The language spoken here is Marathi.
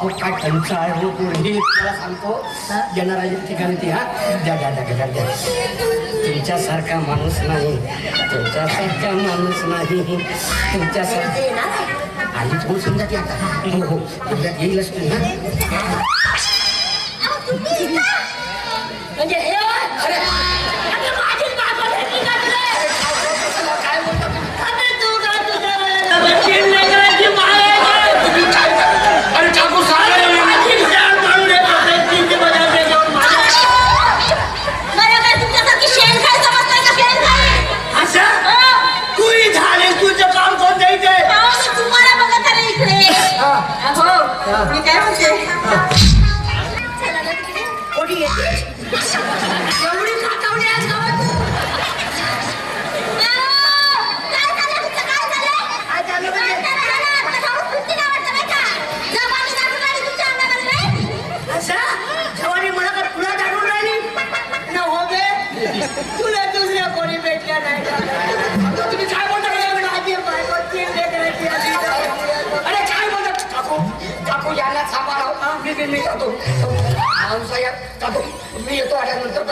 अहो काय टंचा आहे हो पोरी मला सांगतो येणाऱ्या ठिकाणी ती हा द्या द्या द्या द्या तुमच्यासारखा माणूस नाही तुमच्यासारखा माणूस नाही तुमच्यासारखा आली कोण समजा ती आता हो हो उद्यात येईलच तू ना म्हणजे हे अरे काय बोलतो मी काय म्हणते एवढी खातावली आज गावात जवानी मला का तुला जाणून राहिली ना हो बे तुला दुसऱ्या कोणी भेटल्या नाही तुम्ही काय बोलता अरे काय बोलता काकू याला सांभाळा मी जातो काकू मी येतो आल्यानंतर